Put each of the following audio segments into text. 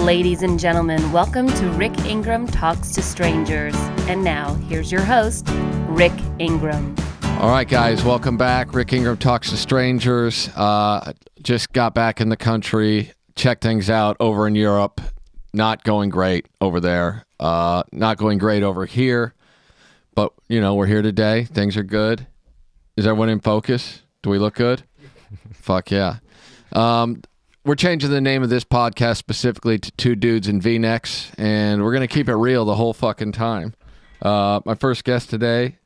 Ladies and gentlemen, welcome to Rick Ingraham Talks to Strangers. And now, here's your host, Rick Ingraham. All right, guys, welcome back. Rick Ingraham Talks to Strangers. Just got back in the country, checked things out over in Europe. Not going great over there. Not going great over here. But, we're here today. Things are good. Is everyone in focus? Do we look good? Fuck yeah. We're changing the name of this podcast specifically to Two Dudes in V-Necks, and we're going to keep it real the whole fucking time. My first guest today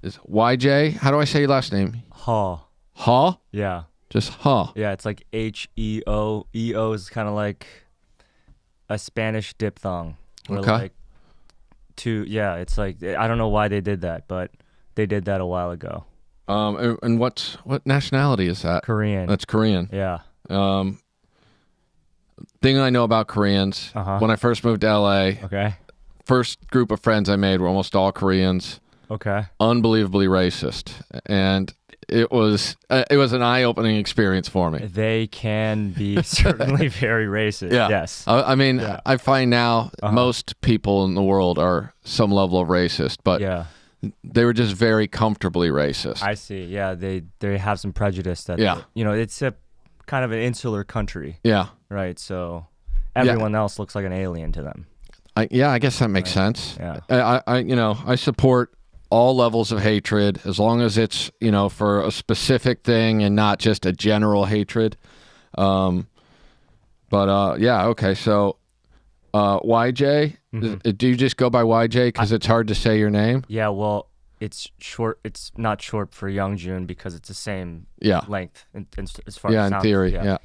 is YJ. How do I say your last name? Ha. Ha? Yeah. Just Ha. Yeah, it's like H-E-O. E-O is kind of like a Spanish diphthong. Okay. It's like, I don't know why they did that, but they did that a while ago. And what nationality is that? Korean. That's Korean. Yeah. Thing I know about Koreans, when I first moved to LA, Okay. first group of friends I made were almost all Koreans. Okay. Unbelievably racist. And it was an eye-opening experience for me. They can be certainly very racist. Yeah. Yes. I find now most people in the world are some level of racist, but Yeah. they were just very comfortably racist. I see. Yeah, they have some prejudice that, it's a kind of an insular country. Yeah. Right, so everyone else looks like an alien to them. I guess that makes sense. Yeah. I support all levels of hatred as long as it's, for a specific thing and not just a general hatred. Okay. So, YJ, do you just go by YJ because it's hard to say your name? Yeah, well, it's short. It's not short for Youngjun because it's the same length as far as in theory, yeah.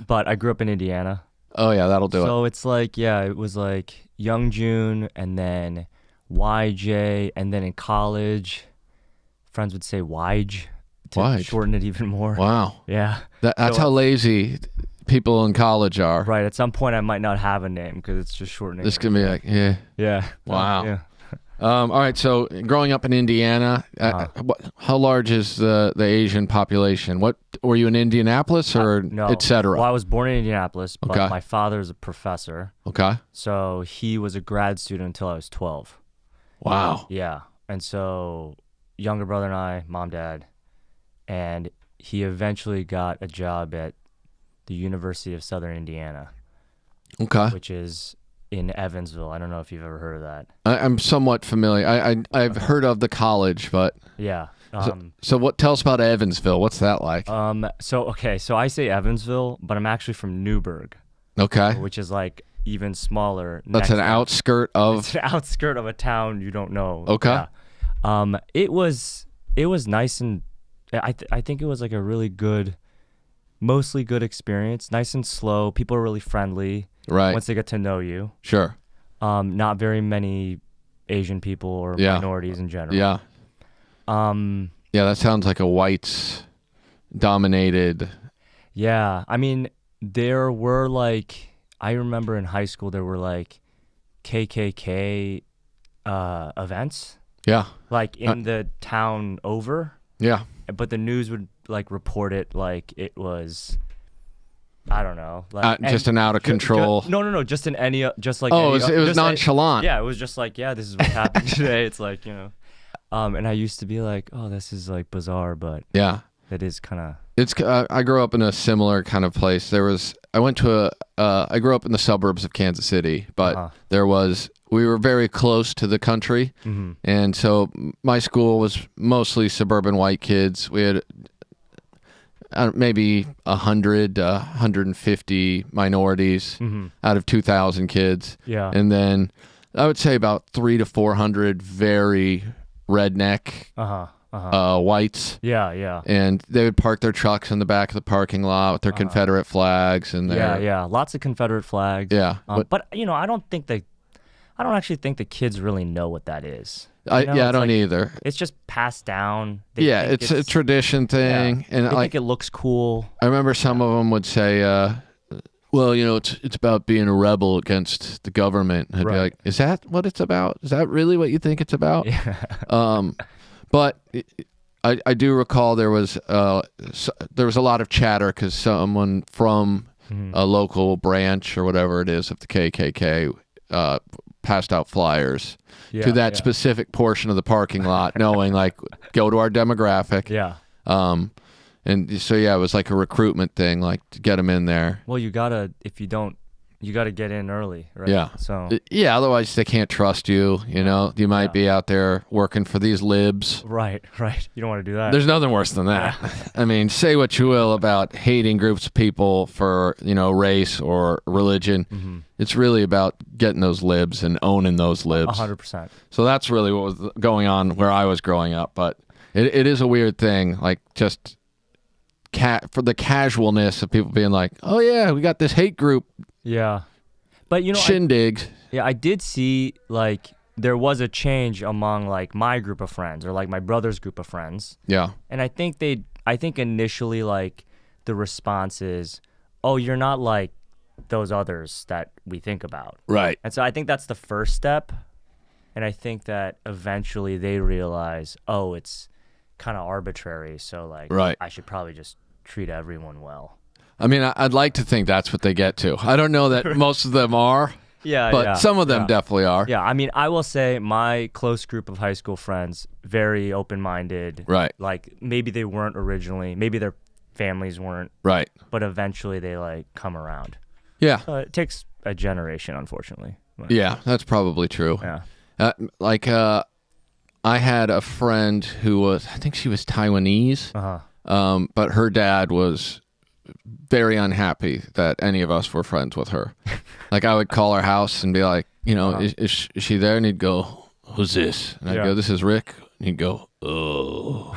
But I grew up in Indiana. Oh, yeah, that'll do it. So it's like, it was like Youngjun and then YJ, and then in college, friends would say Wyge to shorten it even more. Wow. Yeah. That's how lazy people in college are. Right. At some point, I might not have a name because it's just shortening. This can be like, yeah. Yeah. Wow. Yeah. All right, so growing up in Indiana, how large is the Asian population? What were you in Indianapolis or no. et cetera? Well, I was born in Indianapolis, but my father's a professor. Okay. So he was a grad student until I was 12. Wow. Yeah. And so younger brother and I, mom, dad, and he eventually got a job at the University of Southern Indiana. Okay. Which is in Evansville. I don't know if you've ever heard of that. I'm somewhat familiar. I've heard of the college, but yeah. So what? Tell us about Evansville. What's that like? So I say Evansville, but I'm actually from Newburgh. Okay. Which is like even smaller. That's an outskirt of. It's an outskirt of a town you don't know. Okay. Yeah. It was nice, and I think it was like a really good, mostly good experience. Nice and slow. People are really friendly. Right. Once they get to know you. Sure. Not very many Asian people or minorities in general. Yeah. That sounds like a whites dominated. Yeah. I mean, there were I remember in high school there were KKK events. Yeah. In the town over. Yeah. But the news would report it like it was, I don't know, just an out of control. No, just in any, just like. Oh, it was nonchalant. Yeah, it was just this is what happened today. It's and I used to be like, oh, this is bizarre, but yeah, it is kind of. It's. I grew up in a similar kind of place. I grew up in the suburbs of Kansas City, but we were very close to the country, and so my school was mostly suburban white kids. We had maybe 100, 150 minorities out of 2,000 kids. Yeah. And then I would say about 300 to 400 very redneck whites. Yeah, yeah. And they would park their trucks in the back of the parking lot with their Confederate flags and their... Yeah, lots of Confederate flags. Yeah. But I don't actually think the kids really know what that is. I don't either. It's just passed down. It's a tradition thing, and they think it looks cool. I remember some of them would say, it's about being a rebel against the government. I'd be like, is that what it's about? Is that really what you think it's about? Yeah. But I do recall there was a lot of chatter because someone from a local branch or whatever it is of the KKK passed out flyers to that specific portion of the parking lot, knowing like, go to our demographic. Yeah. And so, it was like a recruitment thing, like to get them in there. Well, you gotta get in early, right? Yeah. So. Yeah, otherwise they can't trust you, You might be out there working for these libs. Right. You don't want to do that. There's nothing worse than that. I mean, say what you will about hating groups of people for, race or religion. Mm-hmm. It's really about getting those libs and owning those libs. 100%. So that's really what was going on where I was growing up. But it is a weird thing, like just for the casualness of people being like, oh, yeah, we got this hate group. Yeah. But, shindigs. I did see, like, there was a change among, like, my group of friends or, like, my brother's group of friends. Yeah. And I think initially, like, the response is, oh, you're not like those others that we think about. Right. And so I think that's the first step. And I think that eventually they realize, oh, it's kind of arbitrary. So, like, right. I should probably just treat everyone well. I mean, I'd like to think that's what they get to. I don't know that most of them are. But some of them definitely are. Yeah, I mean, I will say my close group of high school friends, very open-minded. Right. Like, maybe they weren't originally. Maybe their families weren't. Right. But eventually they, like, come around. Yeah. It takes a generation, unfortunately. Yeah, that's probably true. Yeah. I had a friend who I think she was Taiwanese. Uh-huh. But her dad was very unhappy that any of us were friends with her. Like, I would call her house and be like, is she there? And he'd go, who's this? And I'd go, this is Rick. And he'd go, oh.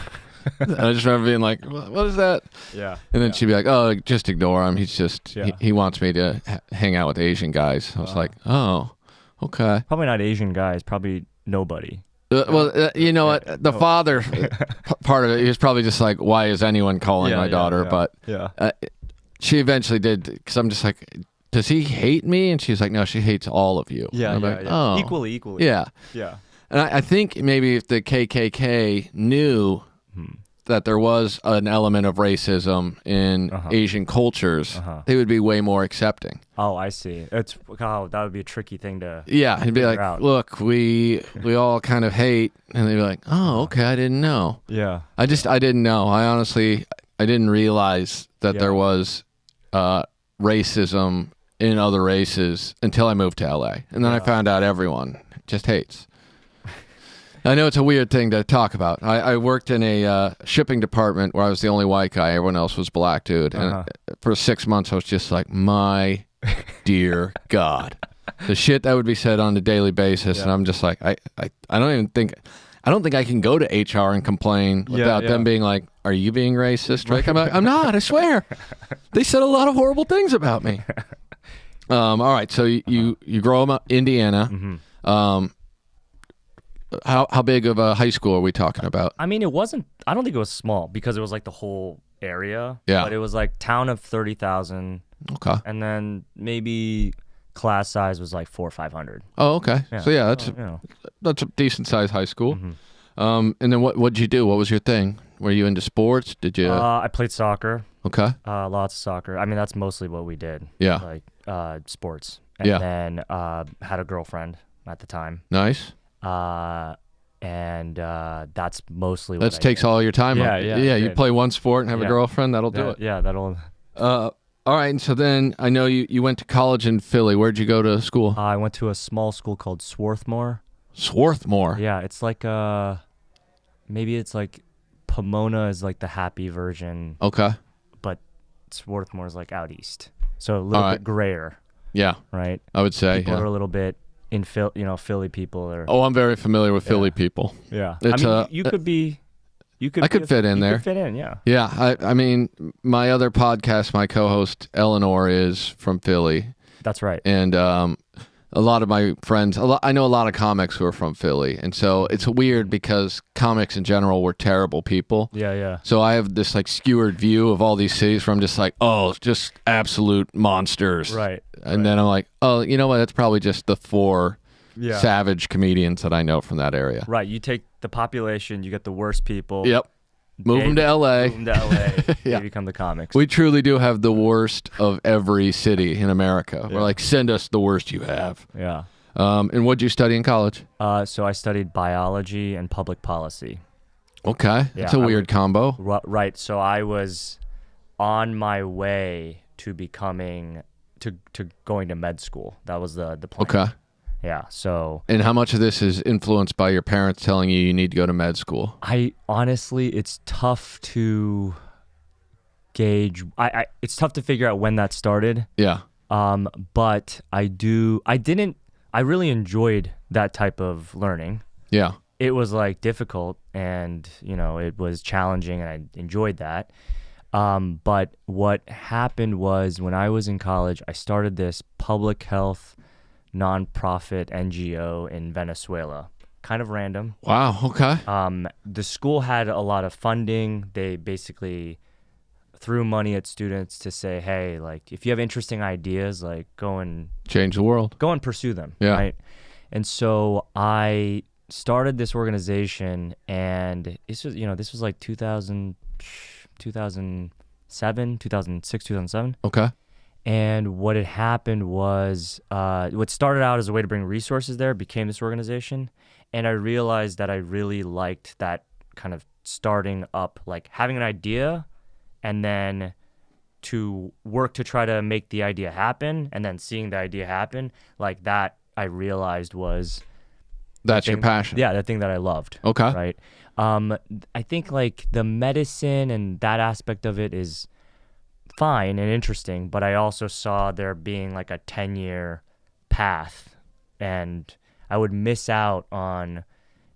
And I just remember being like, what is that? Yeah. And then she'd be like, oh, just ignore him. He's just, he wants me to hang out with Asian guys. I was like, oh, okay. Probably not Asian guys, probably nobody. You know what? The father part of it, he was probably just like, why is anyone calling my daughter? But she eventually did, because I'm just like, does he hate me? And she's like, no, she hates all of you. Yeah, like, oh. Equally. Yeah. Yeah. And I think maybe if the KKK knew that there was an element of racism in Asian cultures, they would be way more accepting. Oh, I see. That would be a tricky thing to. Yeah, he'd be like, out. look, we all kind of hate, and they'd be like, oh, okay, I didn't know. Yeah. I didn't know. I didn't realize that there was racism in other races until I moved to LA, and then I found out everyone just hates. I know it's a weird thing to talk about. I worked in a shipping department where I was the only white guy. Everyone else was black, dude. And for 6 months, I was just like, my dear God. The shit that would be said on a daily basis. And I'm just like, I don't think I can go to HR and complain without them being like, are you being racist? Right? I'm not, I swear. They said a lot of horrible things about me. All right, so you grow up in Indiana. Mm-hmm. How big of a high school are we talking about? I mean, I don't think it was small because it was like the whole area. Yeah. But it was like town of 30,000. Okay. And then maybe class size was like 400 or 500. Oh, okay. Yeah. So that's a decent sized high school. Mm-hmm. And then what'd you do? What was your thing? Were you into sports? Did you? I played soccer. Okay. Lots of soccer. I mean, that's mostly what we did. Yeah. Like sports. And then had a girlfriend at the time. Nice. And that's mostly what that takes all your time. Yeah. You play one sport and have a girlfriend. That'll do it. Yeah, that'll. All right. And so then I know you went to college in Philly. Where'd you go to school? I went to a small school called Swarthmore. Swarthmore. Yeah, it's like maybe it's like Pomona is like the happy version. Okay. But Swarthmore is like out east, so a little bit grayer. Yeah. Right. I would say. People are a little bit. Philly people are. Oh, I'm very familiar with Philly people. Yeah, it's you could be. I could fit in there. You could fit in, yeah. Yeah, I mean, my other podcast, my co-host Eleanor is from Philly. That's right. And a lot of my friends, I know a lot of comics who are from Philly, and so it's weird because comics in general were terrible people. Yeah. So I have this like skewered view of all these cities where I'm just like, oh, just absolute monsters. Right. And then I'm like, oh, you know what? That's probably just the four savage comedians that I know from that area. Right. You take the population, you get the worst people. Yep. Move them to L.A. Move them to L.A. Yeah. They become the comics. We truly do have the worst of every city in America. We're like, send us the worst you have. Yeah. And what'd you study in college? So I studied biology and public policy. Okay. That's a weird combo. Right. So I was on my way to becoming to going to med school. That was the plan. Okay. Yeah. So. And how much of this is influenced by your parents telling you need to go to med school? I honestly, it's tough to gauge. It's tough to figure out when that started. Yeah. But I really enjoyed that type of learning. Yeah. It was like difficult and, it was challenging and I enjoyed that. But what happened was when I was in college, I started this public health nonprofit NGO in Venezuela. Kind of random. Wow. Okay. The school had a lot of funding. They basically threw money at students to say, hey, like, if you have interesting ideas, like, go and change the world. Go and pursue them. Yeah. Right. And so I started this organization, and this was like 2007, 2006, 2007. Okay. And what had happened was, what started out as a way to bring resources there became this organization. And I realized that I really liked that kind of starting up, like having an idea and then to work to try to make the idea happen and then seeing the idea happen. Like that, I realized was... That's your passion. Yeah, the thing that I loved. Okay. Right. I think like the medicine and that aspect of it is fine and interesting, but I also saw there being like a 10-year path, and I would miss out on.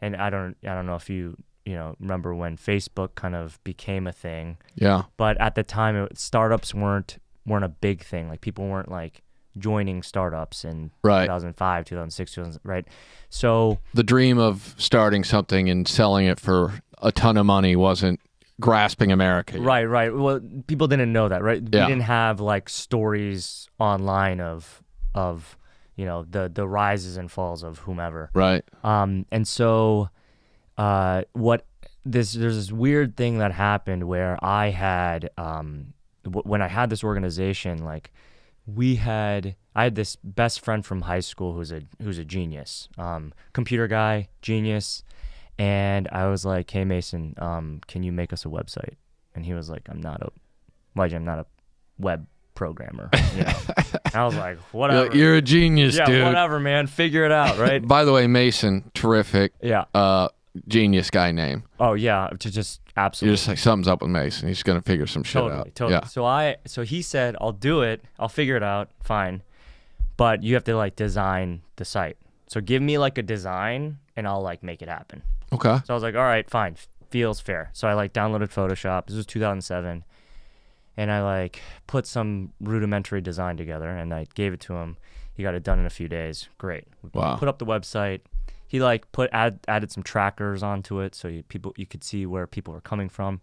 And I don't know if you remember when Facebook kind of became a thing. Yeah. But at the time, startups weren't a big thing. Like people weren't like joining startups in 2005, 2006, 2000, right? So the dream of starting something and selling it for a ton of money wasn't grasping America yet. Right. Well, people didn't know that, right? Yeah. We didn't have like stories online of the rises and falls of whomever. Right. And so there's this weird thing that happened where I had when I had this organization, like I had this best friend from high school who's a genius, computer guy, genius. And I was like, hey, Mason, can you make us a website? And he was like, I'm not a web programmer. And I was like, whatever. You're a genius, dude. Yeah, whatever, man. Figure it out, right? By the way, Mason, terrific. Yeah. Genius guy name. Oh, yeah. To just absolutely. You're just like, something's up with Mason. He's going to figure some shit out. Totally. Yeah. So he said, I'll do it. I'll figure it out. Fine. But you have to like design the site. So give me like a design and I'll like make it happen. Okay. So I was like, all right, fine. Feels fair. So I like downloaded Photoshop. This was 2007. And I like put some rudimentary design together and I gave it to him. He got it done in a few days. Great. Wow. Put up the website. He like added some trackers onto it so you could see where people were coming from.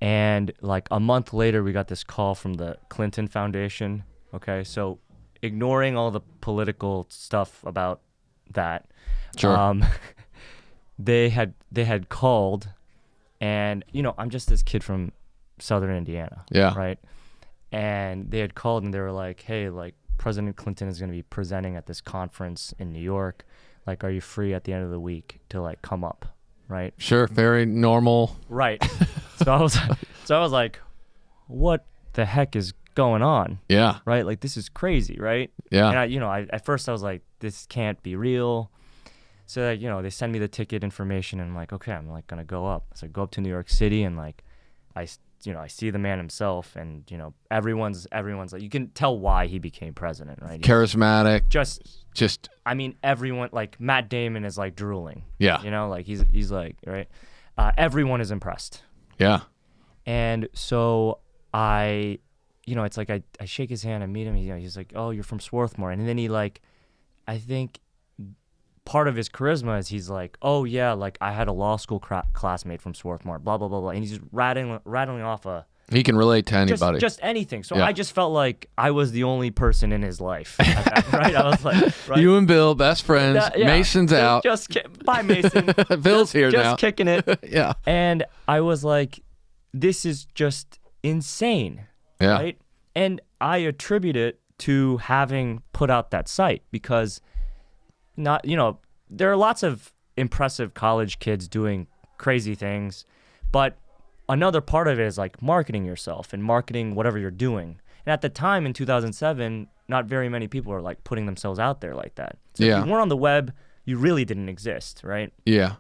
And like a month later, we got this call from the Clinton Foundation. Okay. So ignoring all the political stuff about that. Sure. They had called, and I'm just this kid from Southern Indiana. Yeah. Right. And they had called and they were like, hey, like President Clinton is going to be presenting at this conference in New York. Like, are you free at the end of the week to like come up? Right. Sure. Very normal. Right. So I was like, what the heck is going on? Yeah. Right. Like, this is crazy. Right. Yeah. And I at first I was like, this can't be real. So like, they send me the ticket information and I'm like, okay, I'm like going to go up. So I go up to New York City and like, I see the man himself and, everyone's like, you can tell why he became president, right? Charismatic. Just, I mean, everyone, like Matt Damon is like drooling. Yeah. Like he's like, right. Everyone is impressed. Yeah. And so it's like, I shake his hand, I meet him. He's like, oh, you're from Swarthmore. And then he like, I think part of his charisma is he's like, oh yeah, like I had a law school classmate from Swarthmore, blah, blah, blah, blah. And he's just rattling off a He can relate to anybody. Just anything. So I just felt like I was the only person in his life. Right? I was like, right? You and Bill, best friends. Mason's out. Bye, Mason. Bill's here now. Just kicking it. Yeah. And I was like, this is just insane. Yeah. Right? And I attribute it to having put out that site because there are lots of impressive college kids doing crazy things, but another part of it is like marketing yourself and marketing whatever you're doing. And at the time in 2007, not very many people were like putting themselves out there like that. So if you weren't on the web, you really didn't exist, right? Yeah.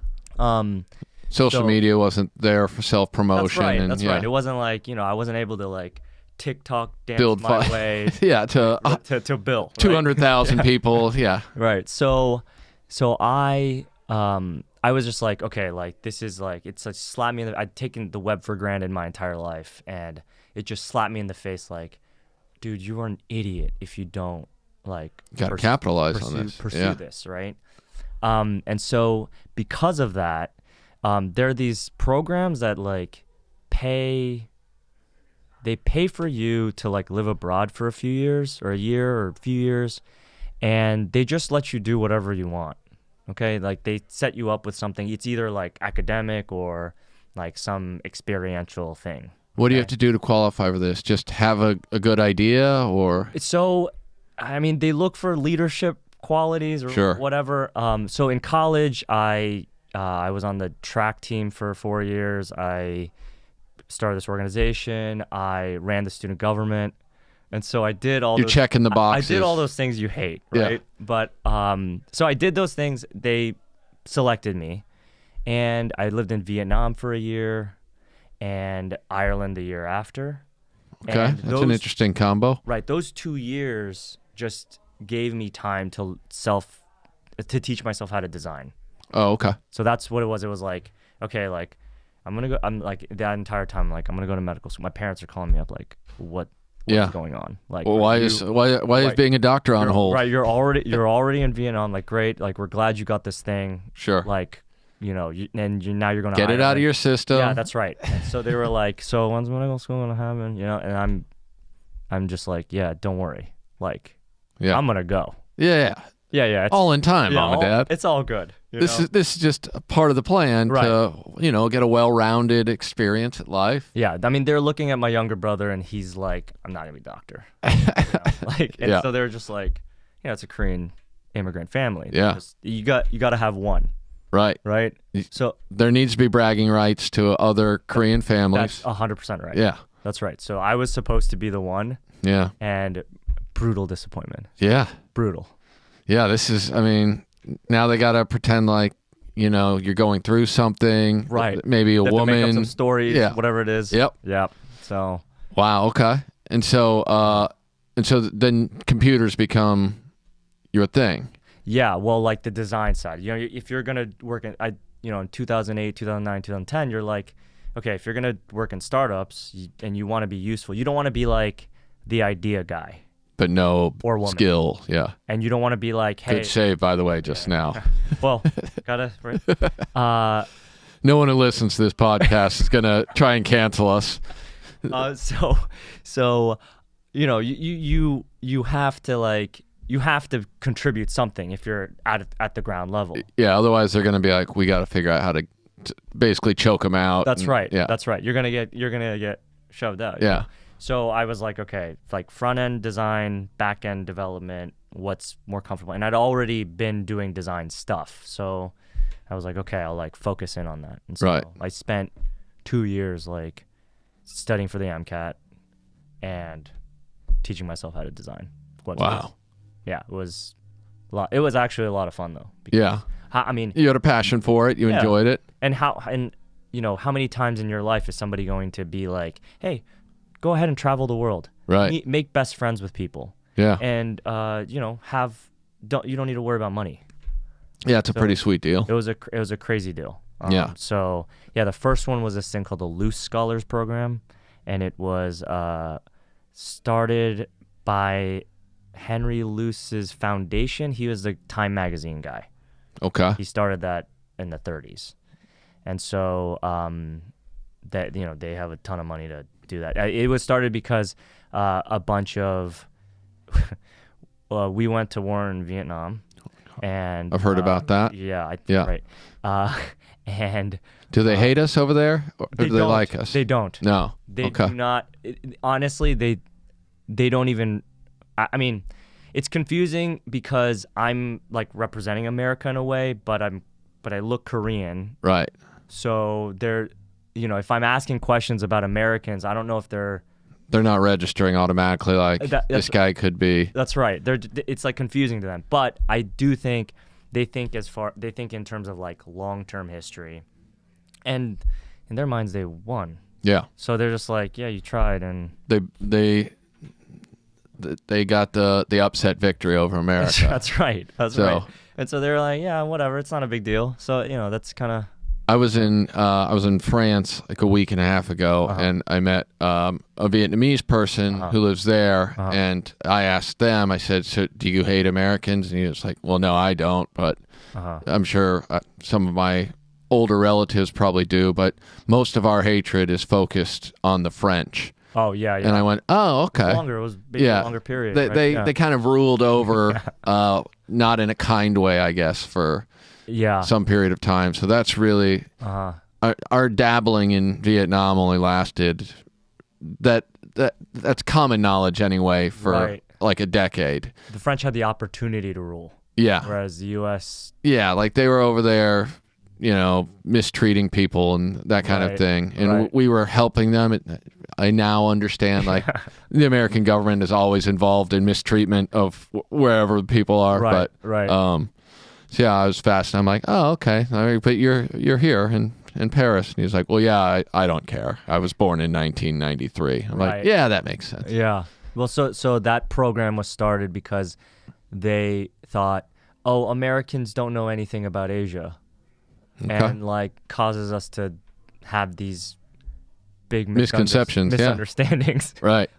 Social media wasn't there for self-promotion. That's right. It wasn't like, I wasn't able to like TikTok dance my way to Bill. Right? 200,000 people. Yeah. Right. So I was just like, okay, like this is like, it's like slapped me in the, I'd taken the web for granted my entire life, and it just slapped me in the face like, dude, you are an idiot if you don't like gotta capitalize on this. Pursue this, right? And so because of that, there are these programs that like pay for you to like live abroad for a few years or a year or a few years, and they just let you do whatever you want. Okay, like they set you up with something. It's either like academic or like some experiential thing. What do you have to do to qualify for this? Just have a good idea, or? So, I mean, they look for leadership qualities or whatever. So in college, I was on the track team for 4 years. I started this organization. I ran the student government. And so I did all. You're checking the boxes. I did all those things you hate, right? Yeah. But so I did those things. They selected me, and I lived in Vietnam for a year, and Ireland the year after. Okay, that's an interesting combo. Right, those 2 years just gave me time to teach myself how to design. Oh, okay. So that's what it was. It was like, okay, like I'm gonna go. I'm like that entire time, like I'm gonna go to medical school. My parents are calling me up, like what's going on? Like, well, why is being a doctor on hold? Right, you're already in Vietnam. Like, great. Like, we're glad you got this thing. Sure. Like, now you're going to get it out of your system. Yeah, that's right. And so they were like, so when's medical school going to happen? And I'm just like, yeah, don't worry. Like, I'm gonna go. Yeah. Yeah. It's all in time, Mom and Dad. It's all good. This is just a part of the plan to get a well-rounded experience at life. Yeah, I mean they're looking at my younger brother and he's like, I'm not gonna be a doctor. So they're just like, it's a Korean immigrant family. Yeah, you got to have one. Right. So there needs to be bragging rights to other Korean families. That's 100% right. Yeah, that's right. So I was supposed to be the one. Yeah. And brutal disappointment. Yeah. Brutal. Yeah, this is, I mean, now they got to pretend like, you're going through something. Right. Maybe a woman. Make up some stories, whatever it is. Yep. So. Wow, okay. And so then computers become your thing. Yeah, well, like the design side. If you're going to work in 2008, 2009, 2010, you're like, okay, if you're going to work in startups and you want to be useful, you don't want to be like the idea guy. But no or woman. Skill, yeah. And you don't want to be like, hey. Good save, by the way, just now. Well, right. No one who listens to this podcast is going to try and cancel us. So, you have to contribute something if you're at the ground level. Yeah, otherwise they're going to be like, we got to figure out how to basically choke them out. That's right. Yeah. That's right. You're going to get shoved out. Yeah. So I was like, okay, like front end design, back end development, what's more comfortable? And I'd already been doing design stuff. So I was like, okay, I'll like focus in on that. And so I spent 2 years like studying for the MCAT and teaching myself how to design. Wow. Yeah, it was a lot. It was actually a lot of fun though. Yeah. I mean, you had a passion for it. You enjoyed it. And how many times in your life is somebody going to be like, hey, go ahead and travel the world. Right. Make best friends with people. Yeah. And you don't need to worry about money. Yeah, it's a pretty sweet deal. It was a crazy deal. Yeah. So the first one was this thing called the Luce Scholars Program, and it was started by Henry Luce's foundation. He was the Time magazine guy. Okay. He started that in the 30s, and so that they have a ton of money to do that. It was started because a bunch of we went to war in Vietnam, and I've heard about that. Yeah, Yeah. Right. And do they hate us over there, or do they like us? They don't. No. They do not. Honestly, they don't even. I mean, it's confusing because I'm like representing America in a way, but I look Korean. Right. So they're, if I'm asking questions about Americans, I don't know if they're not registering automatically like this guy could be. That's right. It's like confusing to them. But I do think they think in terms of like long-term history, and in their minds they won. Yeah. So they're just like, yeah, you tried, and they got the upset victory over America. That's right. That's right. And so they're like, yeah, whatever. It's not a big deal. So that's kind of. I was in France like a week and a half ago, and I met a Vietnamese person who lives there, and I asked them. I said, "So do you hate Americans?" And he was like, "Well, no, I don't, but I'm sure some of my older relatives probably do. But most of our hatred is focused on the French." Oh yeah. And I went, "Oh, okay." It was a longer period. They kind of ruled over, not in a kind way, I guess, for. Yeah. Some period of time. So that's really our dabbling in Vietnam only lasted that's common knowledge anyway for like a decade. The French had the opportunity to rule. Yeah. Whereas the US like they were over there, mistreating people and that kind of thing. And we were helping them. I now understand like the American government is always involved in mistreatment of wherever people are. So yeah, I was fascinated. I'm like, oh, okay. All right, but you're here in Paris. And he's like, well, yeah, I don't care. I was born in 1993. I'm like, yeah, that makes sense. Yeah. Well, so that program was started because they thought, oh, Americans don't know anything about Asia. Okay. And like causes us to have these big misunderstandings. Right.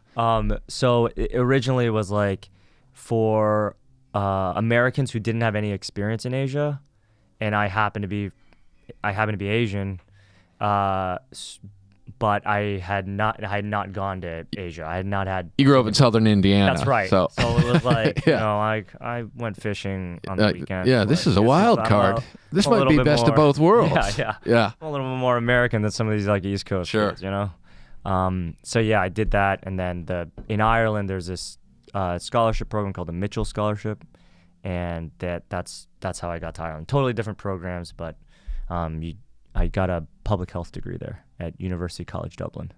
So originally it was like for Americans who didn't have any experience in Asia, and I happen to be Asian, but I had not gone to Asia. I had not had. You grew up in southern Indiana. That's right. So it was like I went fishing on the weekend. Yeah, this is a wild card. This might be best of both worlds. Yeah. I'm a little bit more American than some of these like East Coast kids, So yeah, I did that, and then in Ireland there's this scholarship program called the Mitchell Scholarship, and that's how I got to Ireland. Totally different programs, but I got a public health degree there at University College Dublin.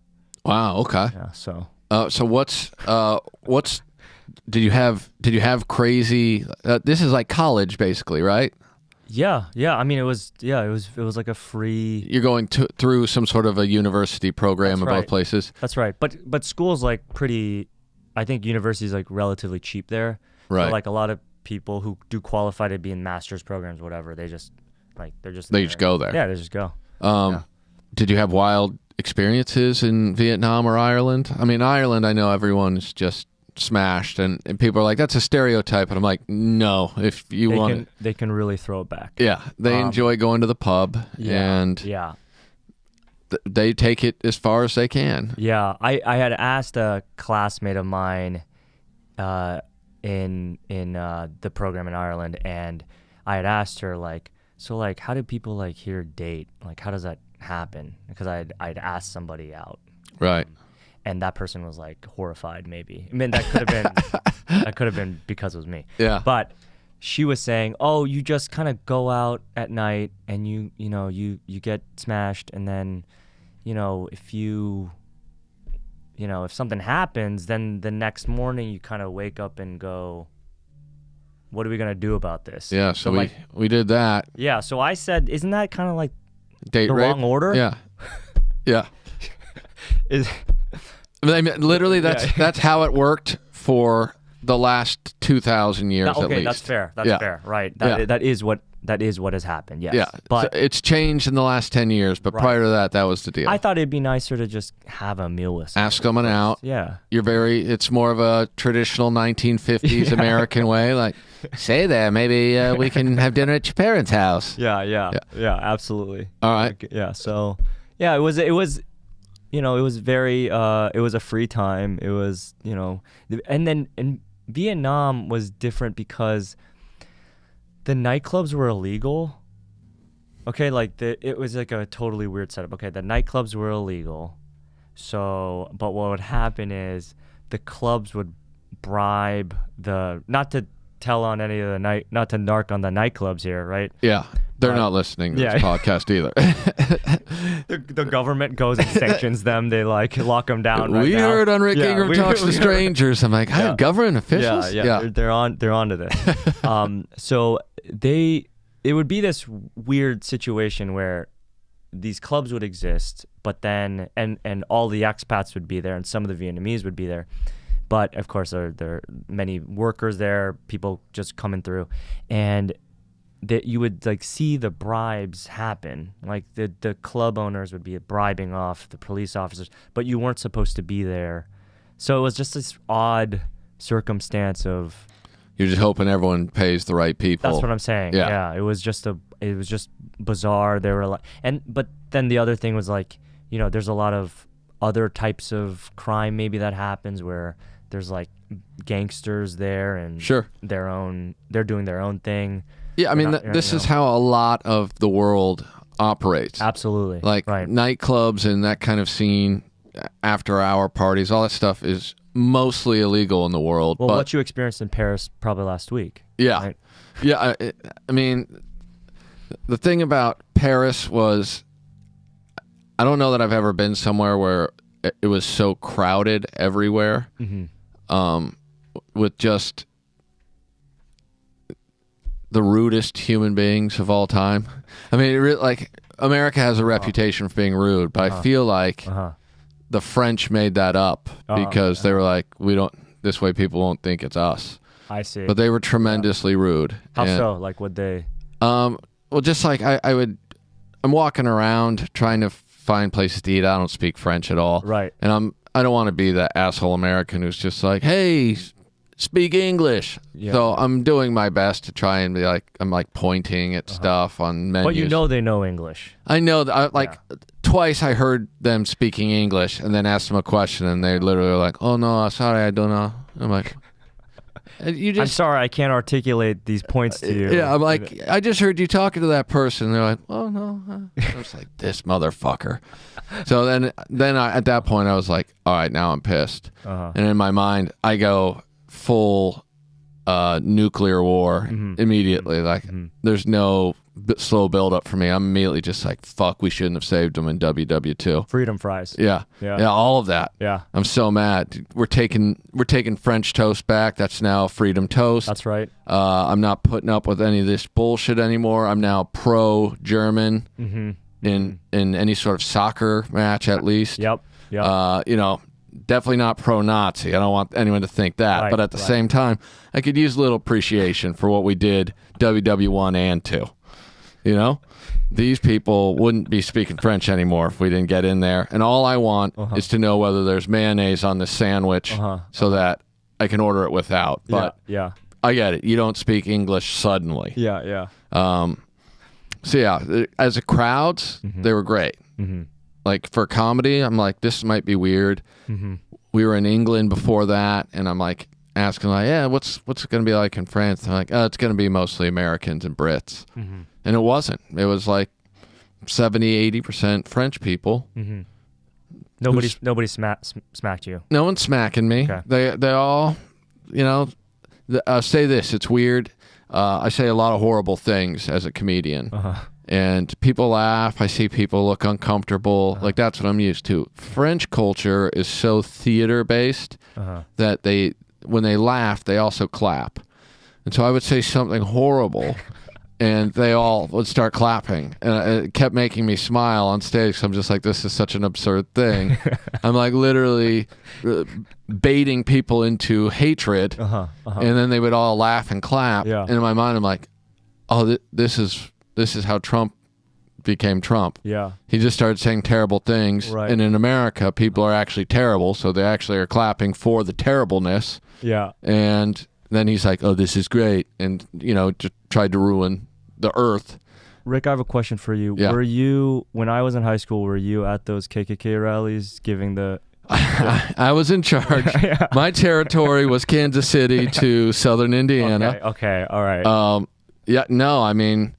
Wow. Okay. Yeah. So. So what's did you have crazy? This is like college, basically, right? Yeah. I mean, it was like a free. You're going through some sort of a university program in both places. That's right. But school's like pretty. I think university's like relatively cheap there. Right. So like a lot of people who do qualify to be in master's programs, whatever, they just go there. Yeah, they just go. Did you have wild experiences in Vietnam or Ireland? I mean, Ireland, I know everyone's just smashed, and people are like, that's a stereotype. And I'm like, no, if you want they can really throw it back. Yeah, they enjoy going to the pub, and they take it as far as they can. Yeah, I had asked a classmate of mine in the program in Ireland, and I had asked her like, so like, how do people like here date? Like, how does that happen? Because I'd asked somebody out, right? And that person was like horrified. Maybe I mean that could have been because it was me. Yeah, but she was saying, oh, you just kind of go out at night and you get smashed, and then if something happens, then the next morning you kind of wake up and go, what are we going to do about this? Yeah, so we did that. Yeah, so I said, isn't that kind of like date the rape? Wrong order? Yeah. Yeah. I mean, literally, that's how it worked for the last 2,000 years at least. Okay, that's fair. That's fair. Right. That is what has happened. Yes. Yeah. But so it's changed in the last 10 years, but prior to that was the deal. I thought it'd be nicer to just have a meal with someone. Ask someone out. Yeah. It's more of a traditional 1950s American way. Like, say there, maybe we can have dinner at your parents' house. Yeah, absolutely. All right. Yeah. So, yeah, it was it was very, it was a free time. It was, and then in Vietnam was different because the nightclubs were illegal. Okay, like it was like a totally weird setup. Okay, the nightclubs were illegal. So, but what would happen is the clubs would bribe not to tell on any of not to narc on the nightclubs here, right? Yeah. They're not listening to this podcast either. The government goes and sanctions them. They like lock them down. We heard on Rick Ingram Talks to Strangers. I'm like, government officials? Yeah. They're onto this. So it would be this weird situation where these clubs would exist, but then and all the expats would be there, and some of the Vietnamese would be there. But of course, there are many workers there, people just coming through, and that you would like see the bribes happen. Like the club owners would be bribing off the police officers, but you weren't supposed to be there. So it was just this odd circumstance of you're just hoping everyone pays the right people. That's what I'm saying. Yeah. It was just bizarre. They were like, but then the other thing was like, there's a lot of other types of crime maybe that happens where there's like gangsters there and sure, they're doing their own thing. Yeah, I mean, this is how a lot of the world operates. Absolutely. Like nightclubs and that kind of scene, after-hour parties, all that stuff is mostly illegal in the world. Well, what you experienced in Paris probably last week. Yeah. Right? Yeah, I mean, the thing about Paris was, I don't know that I've ever been somewhere where it was so crowded everywhere, with just the rudest human beings of all time. I mean, like America has a reputation for being rude, but I feel like the French made that up because they were like, this way people won't think it's us. I see. But they were tremendously rude. How so? Like, would they? Well, just like I'm walking around trying to find places to eat. I don't speak French at all. Right. And I don't want to be that asshole American who's just like, hey, speak English. Yeah. So I'm doing my best to try and be like, I'm like pointing at stuff on menus. But they know English. I know that. Twice I heard them speaking English and then asked them a question and they literally were like, oh no, sorry, I don't know. I'm like, I'm sorry, I can't articulate these points to you. Yeah, I'm like, I just heard you talking to that person. And they're like, oh no. I was like, this motherfucker. So then at that point I was like, all right, now I'm pissed. And in my mind I go full nuclear war immediately. Like there's no slow build up for me. I'm immediately just like, fuck, we shouldn't have saved them in WW2. Freedom fries. Yeah, all of that. Yeah, I'm so mad. We're taking French toast back. That's now freedom toast. That's right. I'm not putting up with any of this bullshit anymore. I'm now pro German in any sort of soccer match at least. Yep. Definitely not pro-Nazi. I don't want anyone to think that. Right, but at the same time, I could use a little appreciation for what we did WW1 and 2. These people wouldn't be speaking French anymore if we didn't get in there. And all I want is to know whether there's mayonnaise on the sandwich so that I can order it without. But I get it. You don't speak English suddenly. Yeah. So yeah, as a crowd, they were great. Like for comedy, I'm like, this might be weird. We were in England before that, and I'm like asking, like, yeah, what's it going to be like in France? They're like, oh, it's going to be mostly Americans and Brits. And it wasn't. It was like 70-80% French people. Nobody smacked you. No one's smacking me. Okay. They all, say this. It's weird. I say a lot of horrible things as a comedian. And people laugh. I see people look uncomfortable. Like, that's what I'm used to. French culture is so theater-based that when they laugh, they also clap. And so I would say something horrible, and they all would start clapping. And it kept making me smile on stage, so I'm just like, this is such an absurd thing. I'm like literally baiting people into hatred, and then they would all laugh and clap. Yeah. And in my mind, I'm like, oh, this is how Trump became Trump. Yeah. He just started saying terrible things. Right. And in America, people are actually terrible, so they actually are clapping for the terribleness. Yeah. And then he's like, oh, this is great. And, just tried to ruin the earth. Rick, I have a question for you. Yeah. Were you, when I was in high school, were you at those KKK rallies giving the... I was in charge. Yeah. My territory was Kansas City to southern Indiana. Okay, all right. Yeah, no, I mean,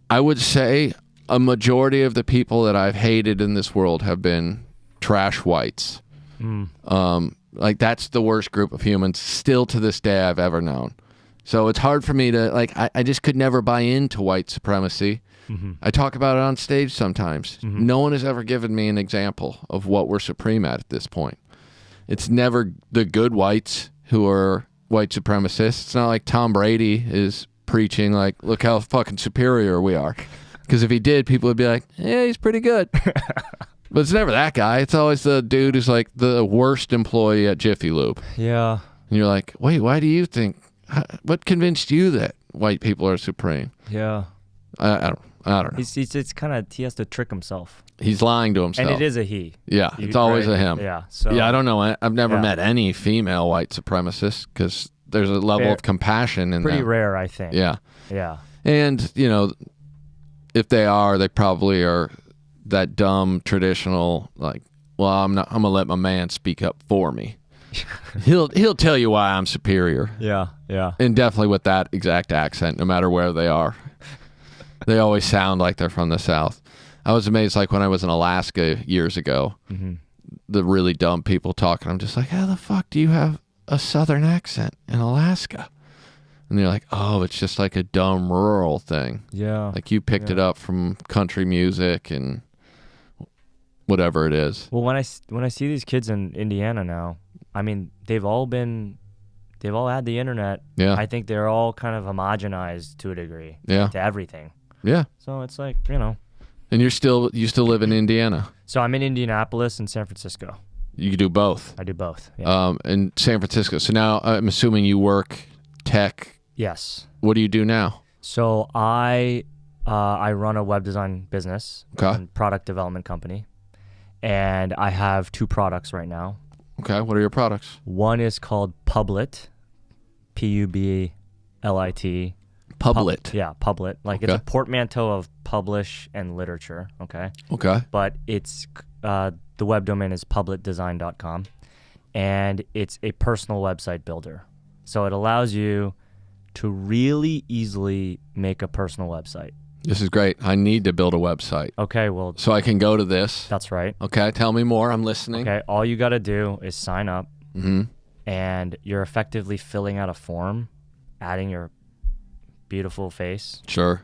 I would say a majority of the people that I've hated in this world have been trash whites. Like, that's the worst group of humans still to this day I've ever known. So it's hard for me to, like, I just could never buy into white supremacy. I talk about it on stage sometimes. No one has ever given me an example of what we're supreme at this point. It's never the good whites who are white supremacists. It's not like Tom Brady is preaching, like, look how fucking superior we are. Because if he did, people would be like, yeah, he's pretty good. But it's never that guy. It's always the dude who's like the worst employee at Jiffy Lube. Yeah. And you're like, wait, why do you think, what convinced you that white people are supreme? Yeah. I don't know. It's kind of, he has to trick himself. He's lying to himself. And it is a he. Yeah, it's always a him. Yeah. So. Yeah, I don't know. I've never met any female white supremacists because there's a level of compassion in pretty them. rare, I think. Yeah. Yeah. And, you know, if they are, they probably are that dumb traditional, like, well, I'm gonna let my man speak up for me. He'll tell you why I'm superior. Yeah. Yeah. And definitely with that exact accent, no matter where they are. They always sound like they're from the South. I was amazed, like, when I was in Alaska years ago, the really dumb people talking. I'm just like, how the fuck do you have a Southern accent in Alaska? And they're like, oh, it's just like a dumb rural thing. Yeah. Like, you picked it up from country music and whatever it is. Well, when I see these kids in Indiana now, I mean, they've all had the internet. Yeah. I think they're all kind of homogenized to a degree. Yeah. To everything. Yeah. So it's like, you know. And you still live in Indiana? So I'm in Indianapolis and San Francisco. You do both? I do both. Yeah. In San Francisco. So now I'm assuming you work tech. Yes. What do you do now? So I run a web design business, Okay. product development company, and I have 2 products right now. Okay. What are your products? One is called Publit, Publilit. Publit. Yeah, Publit. Like, it's a portmanteau of publish and literature. Okay. Okay. But it's the web domain is publitdesign.com, and it's a personal website builder. So it allows you to really easily make a personal website. This is great. I need to build a website. Okay, well, So I can go to this. that's right. Okay. Tell me more. I'm listening. Okay, all you got to do is sign up, Mm-hmm. and you're effectively filling out a form, adding your beautiful face, Sure.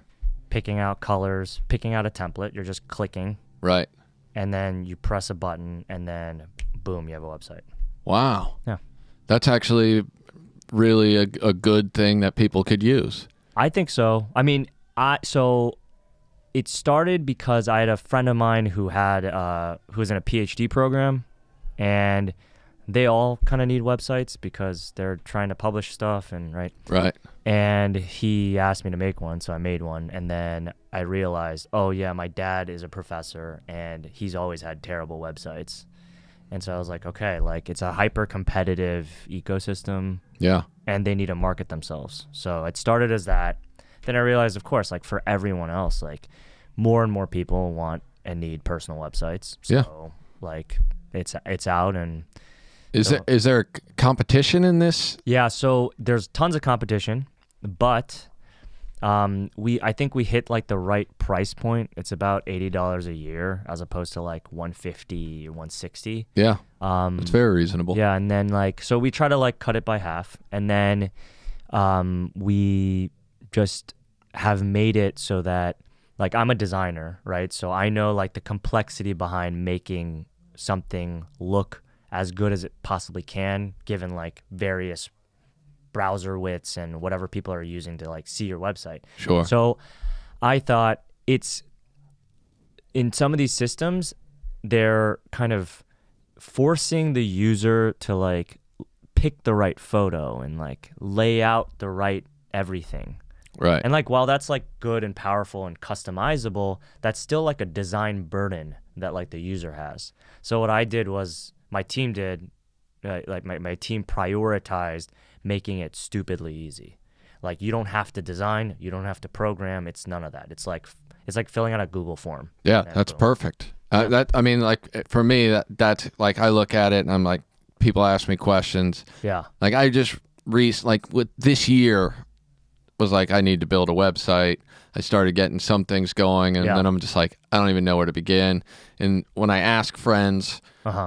picking out colors, picking out a template. You're just clicking, Right. and then you press a button, and then boom, you have a website. Wow. Yeah. That's actually really a good thing that people could use. I think so. I mean, so it started because I had a friend of mine who was in a PhD program, and they all kind of need websites because they're trying to publish stuff right. And he asked me to make one, so I made one, and then I realized, oh yeah, my dad is a professor, and he's always had terrible websites. And so I was like, okay, like, it's a hyper competitive ecosystem. Yeah. And they need to market themselves. So it started as that. Then I realized, of course, like, for everyone else, like, more and more people want and need personal websites. So like, it's out. And is there competition in this? Yeah, so there's tons of competition, but I think we hit, like, the right price point. It's about $80 a year as opposed to, like, $150 or $160. Yeah. It's very reasonable. Yeah, and then, like, so we try to, like, cut it by half, and then we just have made it so that, like, I'm a designer, right? So I know, like, the complexity behind making something look as good as it possibly can, given, like, various browser widths and whatever people are using to, like, see your website. Sure. So I thought, it's in some of these systems, they're kind of forcing the user to, like, pick the right photo and, like, lay out the right everything. Right. And, like, while that's, like, good and powerful and customizable, that's still, like, a design burden that, like, the user has. So what I did was, my team did, my team prioritized making it stupidly easy. Like, you don't have to design, you don't have to program. It's none of that. It's like filling out a Google form. Yeah, that's perfect. I mean, like, for me, that's like, I look at it and I'm like, people ask me questions. Yeah. Like, I just like with this year was like, I need to build a website. I started getting some things going, and then I'm just like, I don't even know where to begin. And when I ask friends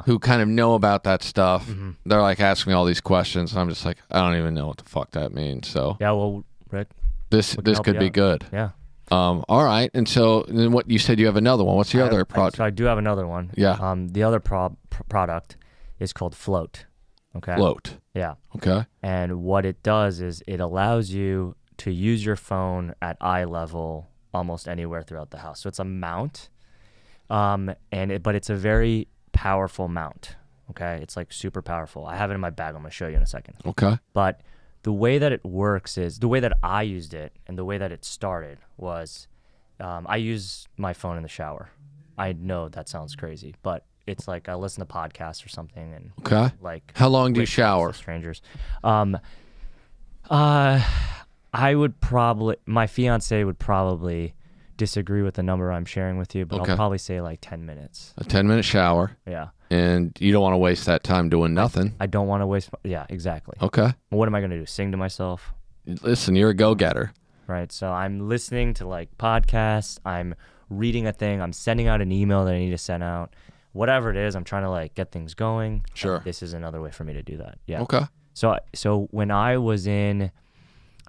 who kind of know about that stuff, they're like asking me all these questions, and I'm just like, I don't even know what the fuck that means. So yeah, well, Rick, this could be good. Yeah. All right. And so, then what you said, you have another one. What's the other product? So I do have another one. Yeah. The other product is called Float. Okay. Float. Yeah. Okay. And what it does is it allows you to use your phone at eye level almost anywhere throughout the house. So it's a mount, but it's a very powerful mount. Okay, it's like super powerful. I have it in my bag. I'm gonna show you in a second. Okay. But the way that it works is the way that I used it, and the way that it started was, I use my phone in the shower. I know that sounds crazy, but it's like I listen to podcasts or something, and like, how long do you shower? Strangers. I would probably, my fiance would probably disagree with the number I'm sharing with you, but I'll probably say like 10 minutes. A 10-minute shower. Yeah. And you don't want to waste that time doing nothing. I don't want to waste, yeah, exactly. Okay. Well, what am I going to do? Sing to myself? Listen, you're a go-getter. Right. So I'm listening to like podcasts, I'm reading a thing, I'm sending out an email that I need to send out. Whatever it is, I'm trying to like get things going. Sure. This is another way for me to do that. Yeah. Okay. So when I was in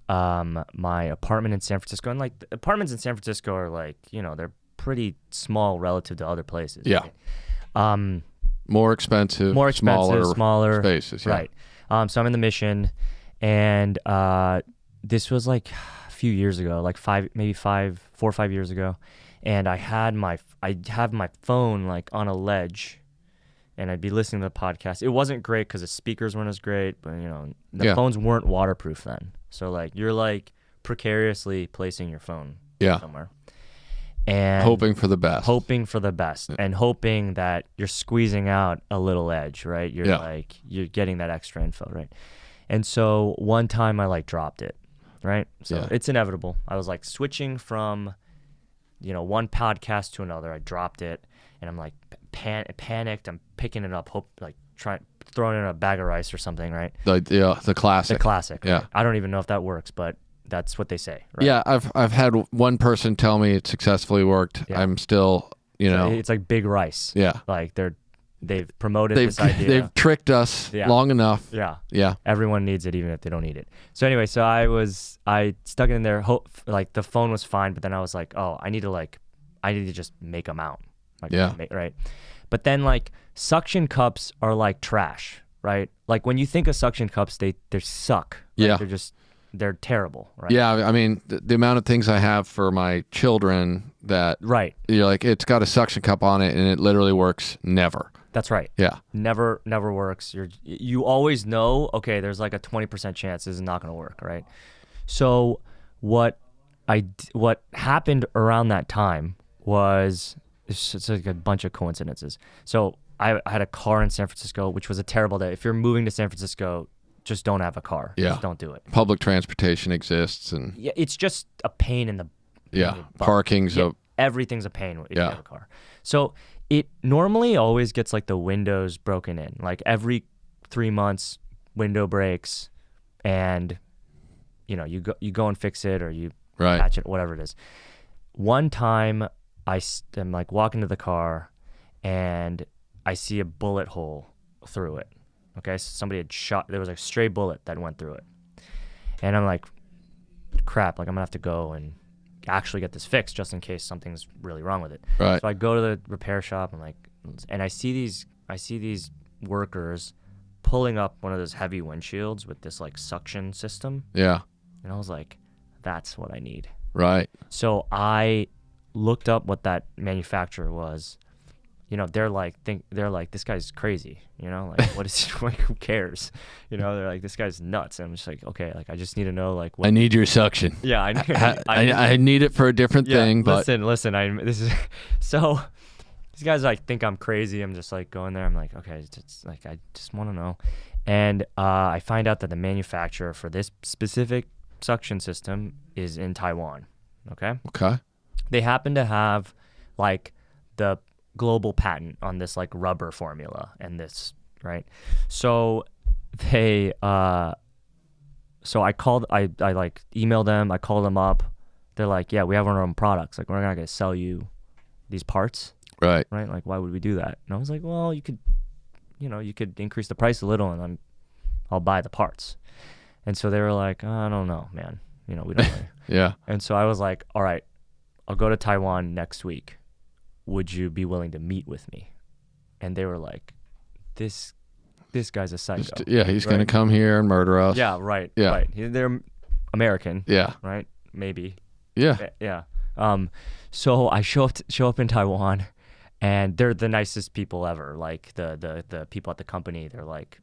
my apartment in San Francisco, and like the apartments in San Francisco are like, they're pretty small relative to other places. Yeah. Right? More expensive, smaller spaces. Yeah. Right. So I'm in the Mission, and this was like a few years ago, like 4 or 5 years ago, and I have my phone like on a ledge, and I'd be listening to the podcast. It wasn't great because the speakers weren't as great, but the phones weren't waterproof then. So like you're like precariously placing your phone somewhere. And hoping for the best. And hoping that you're squeezing out a little edge, right? You're getting that extra info, right? And so one time I like dropped it, right? So it's inevitable. I was like switching from one podcast to another. I dropped it, and I'm like panicked. I'm picking it up, throwing it in a bag of rice or something, right? The classic. The classic. Yeah. Right? I don't even know if that works, but that's what they say, right? Yeah, I've had one person tell me it successfully worked. Yeah. I'm still, it's like big rice. Yeah. Like they've promoted this idea. They've tricked us long enough. Yeah. Yeah. Everyone needs it even if they don't need it. So anyway, I stuck it in there. Like the phone was fine, but then I was like, oh, I need to just make them out. Right. But then like suction cups are like trash, right? Like when you think of suction cups, they suck. Right? Yeah. They're terrible, right? Yeah, I mean, the amount of things I have for my children that you're like, it's got a suction cup on it, and it literally works never. That's right. Yeah. Never works. You always know, okay, there's like a 20% chance this is not going to work, right? So what happened around that time was, it's like a bunch of coincidences. So I had a car in San Francisco, which was a terrible day. If you're moving to San Francisco, just don't have a car. Yeah. Just don't do it. Public transportation exists, and it's just a pain in the parking's everything's a pain if you have a car. So it normally always gets like the windows broken in. Like every 3 months, window breaks, and you go and fix it, or you patch it, whatever it is. One time I'm like walking to the car, and I see a bullet hole through it. Okay, so somebody had shot, there was a stray bullet that went through it. And I'm like, crap, like I'm gonna have to go and actually get this fixed just in case something's really wrong with it. Right. So I go to the repair shop, and I see these workers pulling up one of those heavy windshields with this like suction system. Yeah. And I was like, that's what I need. Right. So I looked up what that manufacturer was. They're like, this guy's crazy, like, what is he, like, who cares? They're like, this guy's nuts. And I'm just like, okay, like, I just need to know, like, I need your suction. Yeah. I need it for a different thing, but listen, so these guys like think I'm crazy. I'm just like going there. I'm like, okay, it's like, I just want to know. And I find out that the manufacturer for this specific suction system is in Taiwan. Okay. Okay. They happen to have like the global patent on this like rubber formula and this, right? So they so I like emailed them, I called them up. They're like, yeah, we have our own products. Like, we're not gonna sell you these parts. Right. Right? Like, why would we do that? And I was like, well, you could increase the price a little and I'll buy the parts. And so they were like, I don't know, man. We don't really. Yeah. And so I was like, all right, I'll go to Taiwan next week. Would you be willing to meet with me? And they were like, this guy's a psycho. He's going to come here and murder us. Yeah, right. Yeah. Right. They're American. Yeah. Right? Maybe. Yeah. Yeah. So I show up in Taiwan, and they're the nicest people ever. Like the people at the company, they're like,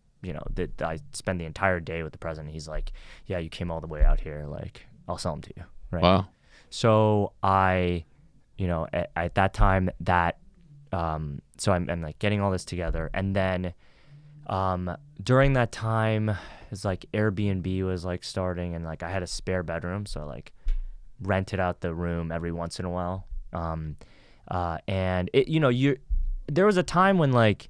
I spend the entire day with the president. He's like, yeah, you came all the way out here. Like, I'll sell them to you. Right. Wow. So I, at that time so I'm like getting all this together. And then during that time, it's like Airbnb was like starting, and like I had a spare bedroom. So I like rented out the room every once in a while. And it, there was a time when like,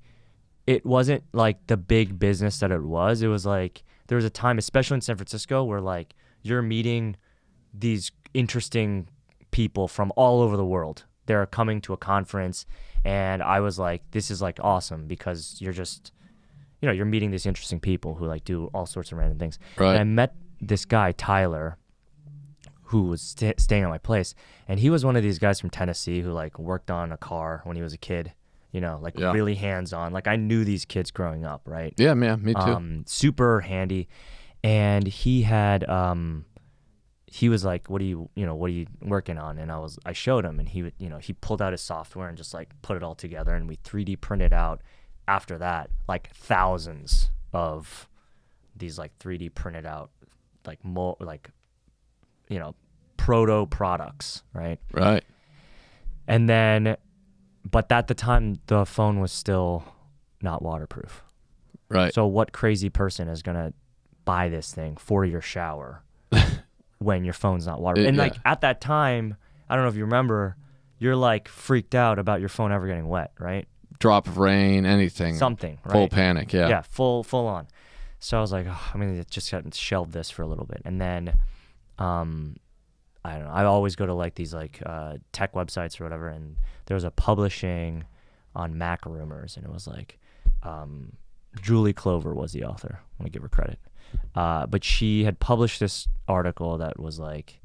it wasn't like the big business that it was. It was like, there was a time, especially in San Francisco, where like you're meeting these interesting people from all over the world. They're coming to a conference, and I was like, this is like awesome, because you're just, you're meeting these interesting people who like do all sorts of random things. Right. And I met this guy, Tyler, who was staying at my place, and he was one of these guys from Tennessee who like worked on a car when he was a kid, really hands-on. Like, I knew these kids growing up, right? Yeah, man, me too. Super handy. And he had, he was like, what are you working on? And I showed him, and he pulled out his software and just like put it all together, and we 3D printed out after that, like thousands of these like 3D printed out, like proto products, right? Right. And then, but at the time, the phone was still not waterproof. Right. So what crazy person is going to buy this thing for your shower when your phone's not waterproof? And like at that time, I don't know if you remember, you're like freaked out about your phone ever getting wet, right? Drop of rain, anything. Something, right? Full panic, yeah. Yeah, full on. So I was like, I'm going to just shelve this for a little bit. And then, I don't know, I always go to like these like tech websites or whatever, and there was a publishing on Mac Rumors, and it was like Julie Clover was the author. I want to give her credit. But she had published this article that was like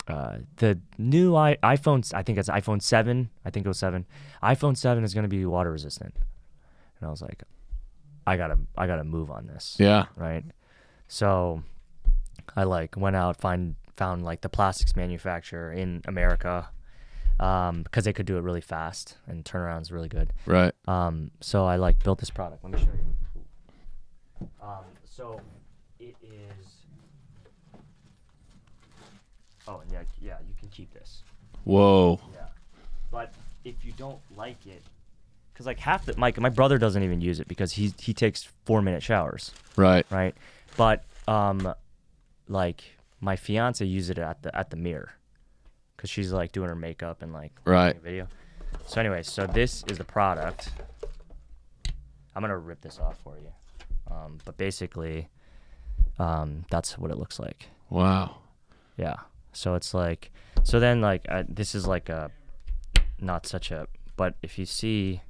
the new iPhone, I think it's iPhone 7, I think it was 7. iPhone 7 is going to be water resistant. And I was like, I gotta move on this. Yeah. Right. So I like went out, found like the plastics manufacturer in America, because they could do it really fast and turnaround's really good. Right. So I like built this product. Let me show you. So it is. Oh, yeah, you can keep this. Whoa. Yeah. But if you don't like it, because like half the my brother doesn't even use it because he takes 4-minute showers. Right. Right. But like my fiance uses it at the mirror, because she's like doing her makeup and like right. a video. So anyway, so this is the product. I'm gonna rip this off for you. But basically, that's what it looks like. Wow. Yeah. So it's like, so then like this is like a, not such a, but if you see,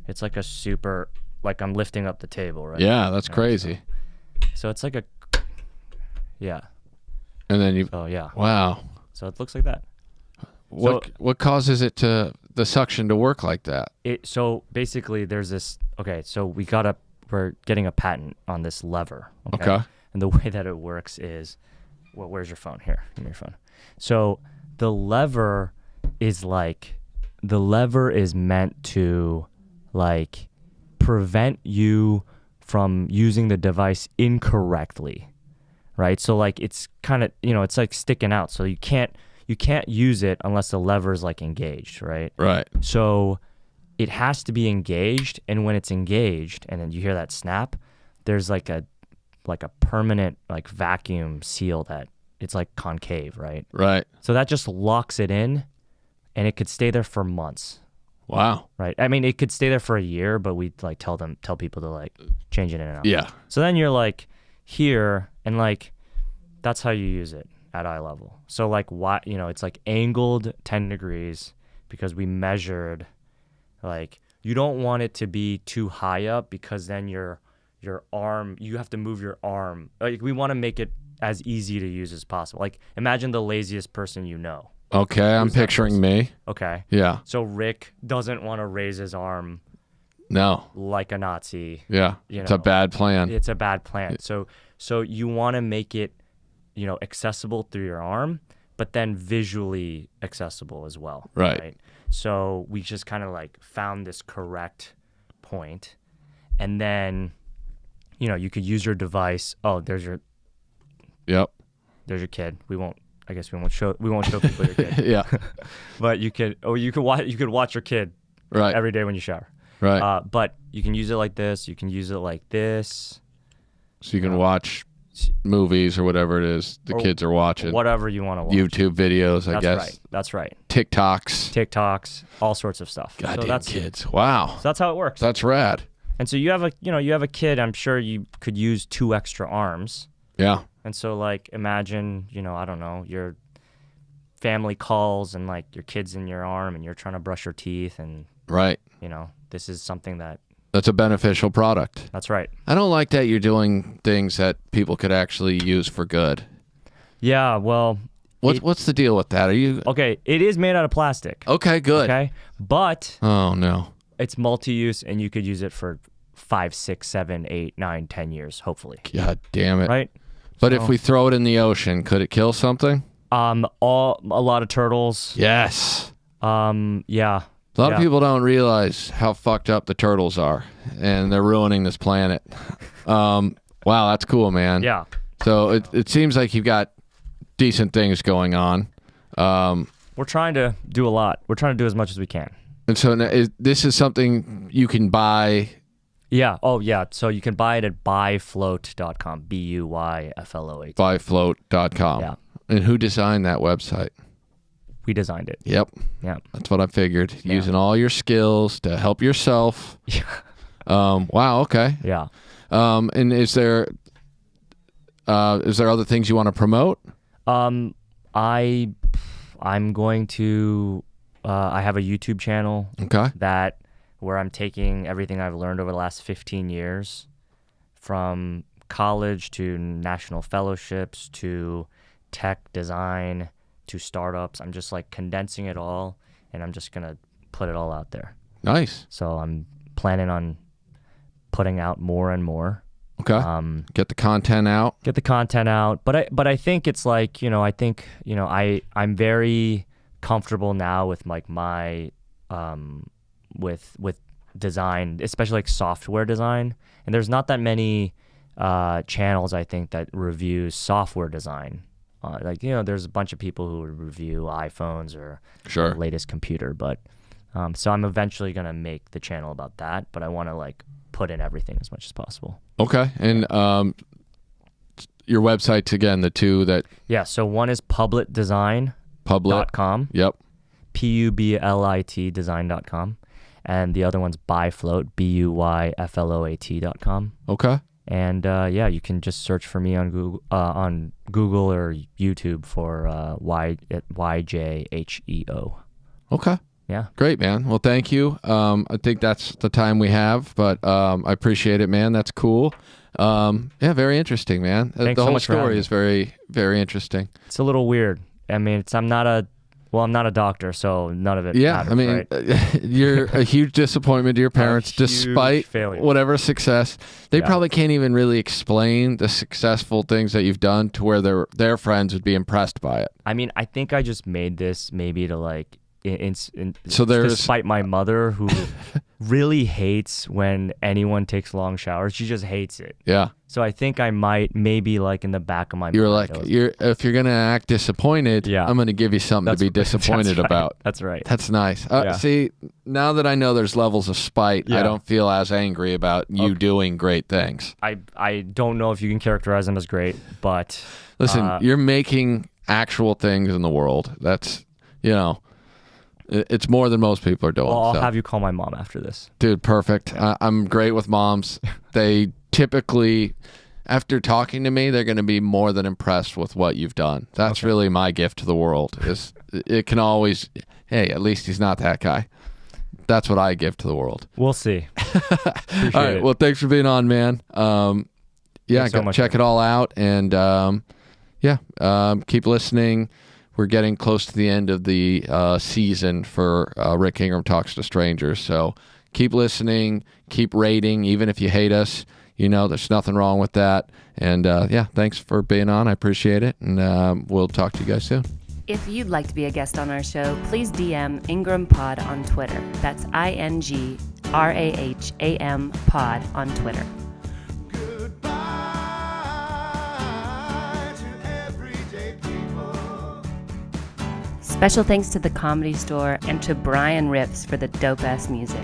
it's like a super, like I'm lifting up the table, right? Yeah, that's crazy. So it's like a, yeah. And then you. Oh yeah. Wow. So it looks like that. What causes it to the suction to work like that? So basically, there's this. Okay, so we're getting a patent on this lever. Okay. And the way that it works is, well, where's your phone? Here, give me your phone. So the lever is meant to like prevent you from using the device incorrectly, right? So like it's kind of, it's like sticking out, so you can't use it unless the lever is like engaged, right? Right. So it has to be engaged, and when it's engaged and then you hear that snap, there's like a like a permanent like vacuum seal that it's like concave, right? Right. So that just locks it in, and it could stay there for months. Wow. Right. I mean, it could stay there for a year, but we like tell people to like change it in and out. Yeah. So then you're like here, and like that's how you use it at eye level. So like why, it's like angled 10 degrees because we measured, like you don't want it to be too high up because then your arm, you have to move your arm. Like we want to make it as easy to use as possible. Like imagine the laziest person you know. Okay, I'm picturing me. Okay. Yeah. So Rick doesn't want to raise his arm. No. Like a Nazi. Yeah. It's a bad plan. It's a bad plan. So you want to make it, accessible through your arm, but then visually accessible as well. Right. So we just kind of like found this correct point, and then, you could use your device. Oh, there's your. Yep. There's your kid. We won't show people your kid. Yeah. But you could watch your kid right every day when you shower. Right. But you can use it like this. You can use it like this. So you can watch movies or whatever it is the kids are watching. Whatever you want to watch. YouTube videos, I guess. That's right. TikToks, all sorts of stuff. Goddamn kids. Wow. So that's how it works. That's rad. And so you have a kid, I'm sure you could use 2 extra arms. Yeah. And so like imagine, I don't know, your family calls and like your kid's in your arm and you're trying to brush your teeth and right. This is something that's a beneficial product. That's right. I don't like that you're doing things that people could actually use for good. Yeah, well, what's the deal with that? Are you okay? It is made out of plastic. Okay, good. Okay, but oh no, it's multi-use and you could use it for 5, 6, 7, 8, 9, 10 years, hopefully. God damn it! Right. But if we throw it in the ocean, could it kill something? A lot of turtles. Yes. Yeah. A lot of people don't realize how fucked up the turtles are, and they're ruining this planet. Wow, that's cool, man. Yeah. So it seems like you've got decent things going on. We're trying to do a lot. We're trying to do as much as we can. And so this is something you can buy. Yeah. Oh, yeah. So you can buy it at buyfloat.com. BUYFLOAT. Buyfloat.com. Yeah. And who designed that website? We designed it. Yep. Yeah. That's what I figured. Yeah. Using all your skills to help yourself. Yeah. Wow. Okay. Yeah. And is there other things you want to promote? I'm going to. I have a YouTube channel. Okay. Where I'm taking everything I've learned over the last 15 years, from college to national fellowships to tech design to startups. I'm just like condensing it all, and I'm just gonna put it all out there. Nice. So I'm planning on putting out more and more. Okay. Get the content out. But I think it's like, I'm very comfortable now with like my with design, especially like software design. And there's not that many channels, I think, that review software design. There's a bunch of people who review iPhones or sure. the latest computer, but so I'm eventually gonna make the channel about that. But I want to like put in everything as much as possible. Okay, and your websites again, the two that so one is publitdesign.com. Yep. PUBLIT design.com, and the other one's Buyfloat, BUYFLOAT.com. Okay. And you can just search for me on Google or YouTube for YJHEO. Okay. Yeah. Great, man. Well, thank you. I think that's the time we have, but I appreciate it, man. That's cool. Very interesting, man. Thanks the so whole much story is very, very interesting. It's a little weird. I mean, I'm not a doctor, so none of it matters, I mean, right? You're a huge disappointment to your parents, despite failure. Whatever success. They probably can't even really explain the successful things that you've done to where their friends would be impressed by it. I mean, I think I just made this maybe to like, so there's despite my mother, who really hates when anyone takes long showers. She just hates it. Yeah. So I think I might maybe like in the back of my mind. You're like, if you're gonna act disappointed, I'm gonna give you something to be disappointed about. That's right. That's nice. See, now that I know there's levels of spite, I don't feel as angry about you doing great things. I don't know if you can characterize them as great, but listen, you're making actual things in the world. That's, it's more than most people are doing. Well, I'll have you call my mom after this. Dude, perfect. I'm great with moms. They typically, after talking to me, they're going to be more than impressed with what you've done. That's really my gift to the world. Is it can always, hey, at least he's not that guy. That's what I give to the world. We'll see. All right. Well, thanks for being on, man. Check it all out, and keep listening. We're getting close to the end of the season for Rick Ingraham Talks to Strangers. So keep listening, keep rating, even if you hate us. There's nothing wrong with that. And thanks for being on. I appreciate it. And we'll talk to you guys soon. If you'd like to be a guest on our show, please DM Ingraham Pod on Twitter. That's INGRAHAM Pod on Twitter. Special thanks to The Comedy Store and to Brian Rips for the dope-ass music.